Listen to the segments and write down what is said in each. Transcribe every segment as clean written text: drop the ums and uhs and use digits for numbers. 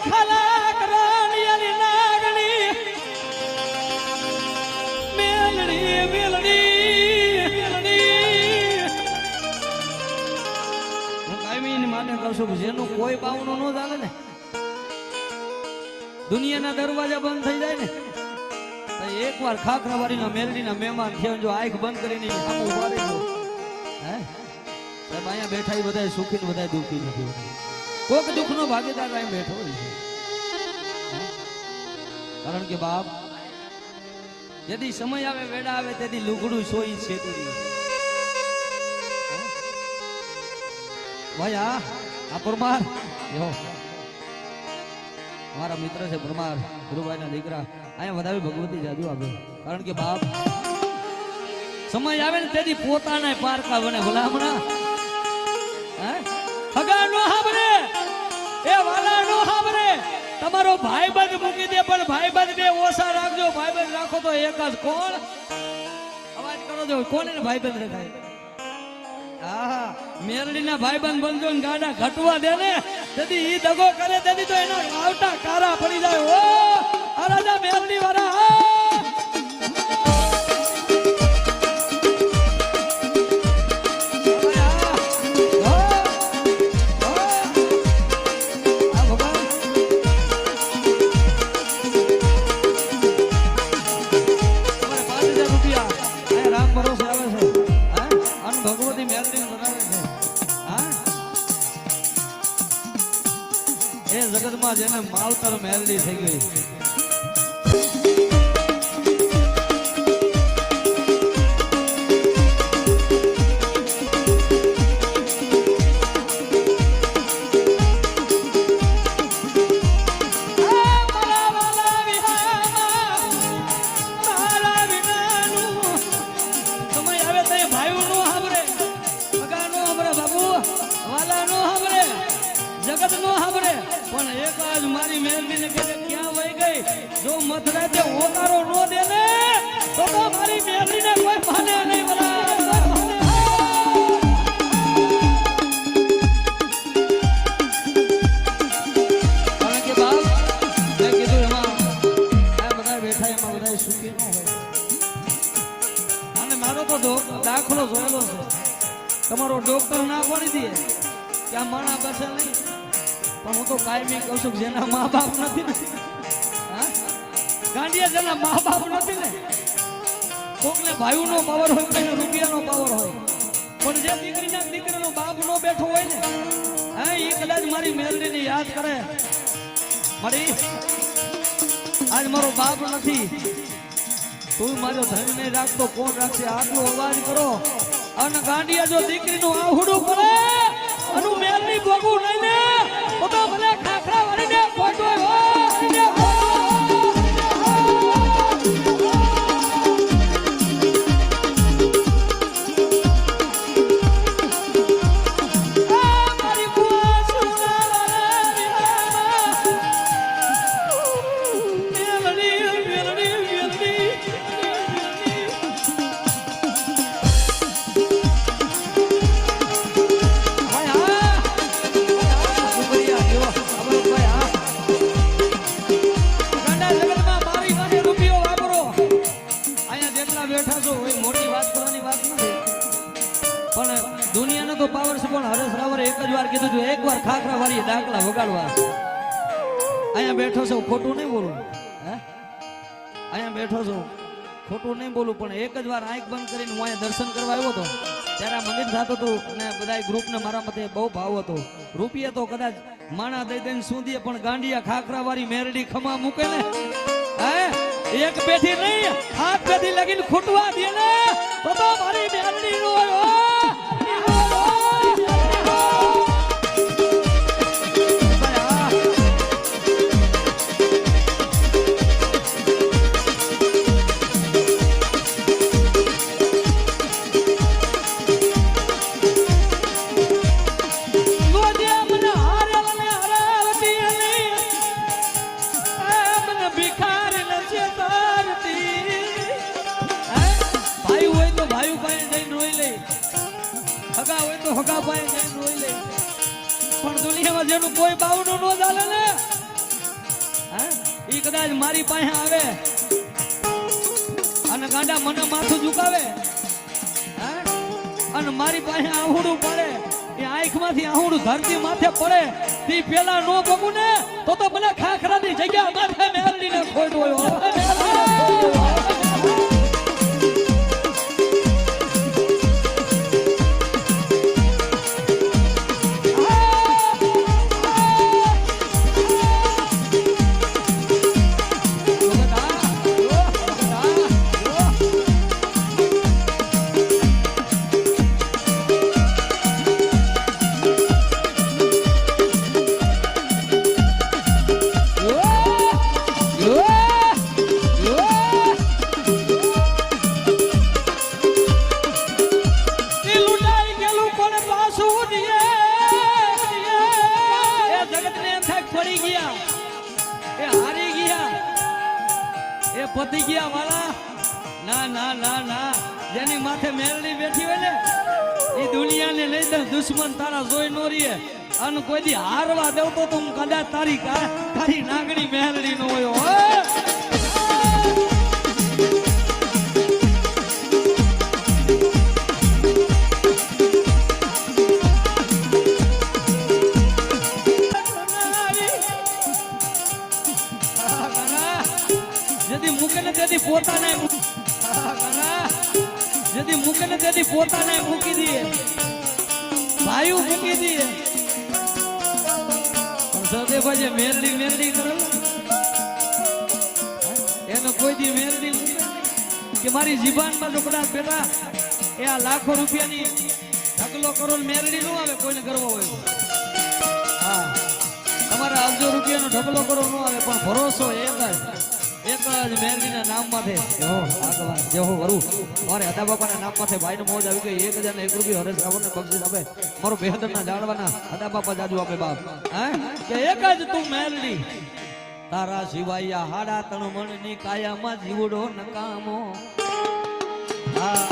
ખાલા કરણિયાની નાગણી મેલડી મેલડી મેલડી હું કાયમીની માટે કહું છું જેનું કોઈ બાવનું ન ચાલે ને દુનિયાના દરવાજા બંધ થઈ જાય ને તો એકવાર ખાખરાવાડીના મેલડીના મહેમાન થયો જો આંખ બંધ કરીને સામે ઉભા રહી ગયો હે સાહેબ અહીંયા બેઠા એ બધા સુખી ને બધા દુઃખી નથી કોક દુઃખનો ભાગીદાર અહીં બેઠો હોય છે કારણ કે બાપ જેથી સમય આવે વેડા આવે તેથી લુગડું સોઈ છેતરી ભાઈ આ પરમાર જો અમારા મિત્ર છે પરમાર ગુરુભાઈ ના દીકરા અહીંયા વધારે ભગવતી જાદુ આપે કારણ કે બાપ સમય આવે ને તેથી પોતાના પારકા બને ભલામણા હગા નો હાબરે એ વાલા નો હાબરે તમારો ભાઈબંધ મૂકી દે પણ ભાઈબંધ બે ઓછા રાખજો ભાઈબંધ રાખો તો એક જ કોણ અવાજ કરો જો કોને ભાઈબંધ રખાય આહા મેરડીના ભાઈબંધ બનજો ને ગાડા ઘટવા દે ને તેથી ઈ દગો કરે તેથી તો એના આવટા કારા પડી જાય ઓ આ રાજા મેરડી વાળા ભગવતી મેલડી બનાવે છે એ જગતમાં જેને માવતર મેલડી થઈ ગઈ જગત નો હાબરે પણ એક આજ મારી મેલડી ને કે ક્યાં વઈ ગઈ જો મથરા તે ઓતારો નો દે ને તો મારી મેલડી ને કોઈ માને નહીં બરા કારણ કે બાપ મેં કીધું એમાં આ બધા બેઠા એમાં બધા સુખી ન હોય અને મારો તો દાખલો જોયેલો છે તમારો ડોક્ટર ના પાડી દે કે આ માણા બસે નહીં પણ હું તો કાયમી કહું છું જેના મા બાપ નથી ને ગાંડિયા જેના મા બાપ નથી ને કોકને ભાઈનો પાવર હોય કોઈને રૂપિયાનો પાવર હોય પણ જે દીકરીના દીકરીનો બાપ નો બેઠો હોય ને હા એ કદાચ મારી મેલડીને યાદ કરે મારી આજ મારો બાપ નથી તું મારો ધન નહીં રાખતો કોણ રાખશે આટલો અવાજ કરો અને ગાંડિયા જો દીકરીનું આહુડું પડે અનુ મેલની ભોગવું નહીં ને તો ભલે ખાખરા વાળીને ફોટો દુનિયાનો તો પાવર છે પણ હરેશ રાવરે એક જ વાર કીધું હતું એકવાર ખાખરા વાળી ડાકલા વગાડવા અહીંયા બેઠો છો ખોટું નહીં બોલું હે અહીંયા બેઠો છો ખોટું નહીં બોલું પણ એક જ વાર આંખ બંધ કરીને હું અહીંયા દર્શન કરવા આવ્યો હતો ત્યારે આ મંદિર થતું હતું અને બધા ગ્રુપને મારા મતે બહુ ભાવ હતો રૂપિયા તો કદાચ માણા દઈ દઈને સૂંધીએ પણ ગાંડિયા ખાખરા વાળી મેરડી ખમા મૂકે ને હે એક પેઠી નહીં હાથ પેઠી લગીને ખૂટવા દે ને તો મારી મેરડી નો હગા ભાઈ જઈને રોઈ લે પણ દુનિયામાં જેનું કોઈ બાવનું ન ચાલે ને ઈ કદાચ મારી પાસે આવે અને ગાંડા મને માથું ઝુકાવે અને મારી પાસે આહુડું પડે એ આંખમાંથી આહુડું ધરતી માથે પડે તી પેલા નો બગું ને તો ભલે ખાખરાની જગ્યા માથે મેરડીને ખોટ હોય પતી ગયા વાલા ના ના ના ના જેની માથે મેરડી બેઠી હોય ને એ દુનિયાને લઈ દે દુશ્મન તારા જોઈ નો રીએ અને કોઈ દી હારવા દેવ તો તું કદાચ તારી નાગણી મેરડી નો હોય તેથી પોતાને મૂકી દઈએ ભાઈઓ મૂકી દઈએ સદેભાઈ મેરડી કરો એનો કોઈ દી મેરડી કે મારી જીબાનમાં જો કદાચ બેટા એ આ લાખો રૂપિયાની ઢગલો કરો મેરડી નો આવે કોઈને કરવો હોય હા તમારા અબજો રૂપિયાનો ઢગલો કરો નો આવે પણ ભરોસો એક જ મેરડીના નામ માથે જેહો વરું મારે હદા બાપાના નામ માથે ભાઈનો મોજ આવી ગઈ 1001 રૂપિયા હરેશ રાવણને બક્ષિસ આપે મારો બેહદરના જાળવાના હદા બાપા જાજુ આપે બાપ કે એક જ તું મેરડી તારા સિવાય હાડા તણ મણની કાયામાં જીવડો નકામો હા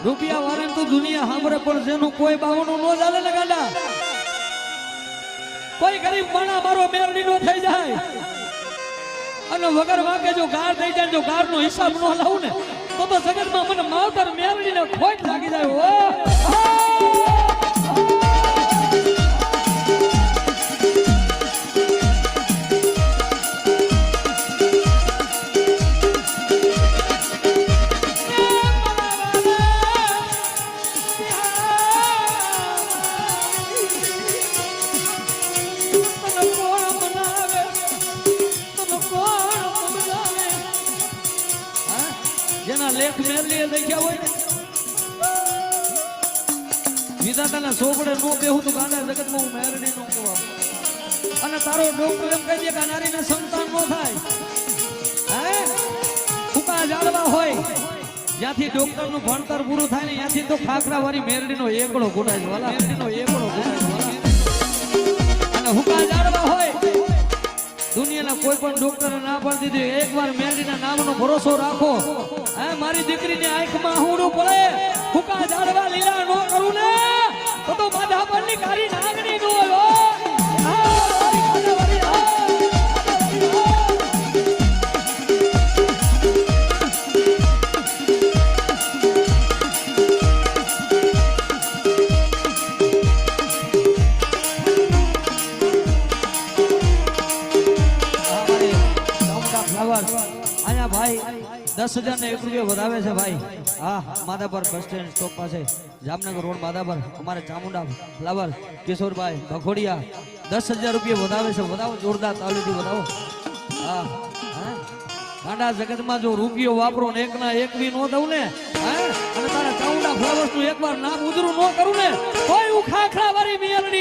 રૂપિયા વાળા તો દુનિયા સાંભળે પણ જેનું કોઈ બાવનું નો ચાલે ને ગાડા કોઈ ગરીબ માણા મારો મેરડી નો થઈ જાય અને વગર વાગે જો ગાર થઈ જાય જો ગાર નો હિસાબ નો લાવું ને તો જગતમાં મને માવતર મેરડી ને ખોટ લાગી જાય લેખ મેરલી દેખ્યા હોય ને વિધાતાના સોપડે નો બેહું તો ગાંડા જગતમાં હું મેરડી નો કહેવા અને તારો ડોક્ટર એમ કહી દે કે નારીને સંતાન નો થાય હે ફૂકા જાળવા હોય જ્યાંથી ડોક્ટર નું ભણતર પૂરું થાય ને ત્યાંથી તો ખાખરા વાળી મેરડી નો એકડો ગોડાય વાલા મેરડી નો એકડો ગોડાય અને ફૂકા જાળવા હોય દુનિયાના કોઈ પણ ડોક્ટર ના પાડી દીધી એકવાર મેરડીના નામનો ભરોસો રાખો હે મારી દીકરીની આંખમાં આહુડું પડે ફૂકા ઝાડવા લીલા નો કરું ને તો માધા પરની કારી નાગણી નો અહીંયા ભાઈ 10,001 રૂપિયા વધાવે છે ભાઈ હા માધાપર બસ સ્ટેન્ડ સ્ટોપ પાસે જામનગર રોડ માધાપર અમારે ચામુંડા ફ્લાવર કિશોરભાઈ ભખોડિયા 10,000 રૂપિયા વધાવે છે વધાવો જોરદાર તાળીથી વધાવો હા ગાંડા જગતમાં જો રૂપિયો વાપરો ને એકના એક બી નો દઉં ને અને તારા ચામુંડા ફ્લાવર્સ નું એકવાર નામ ઉજરું નો કરું ને કોઈ હું ખાખરા વાળી મિયાલની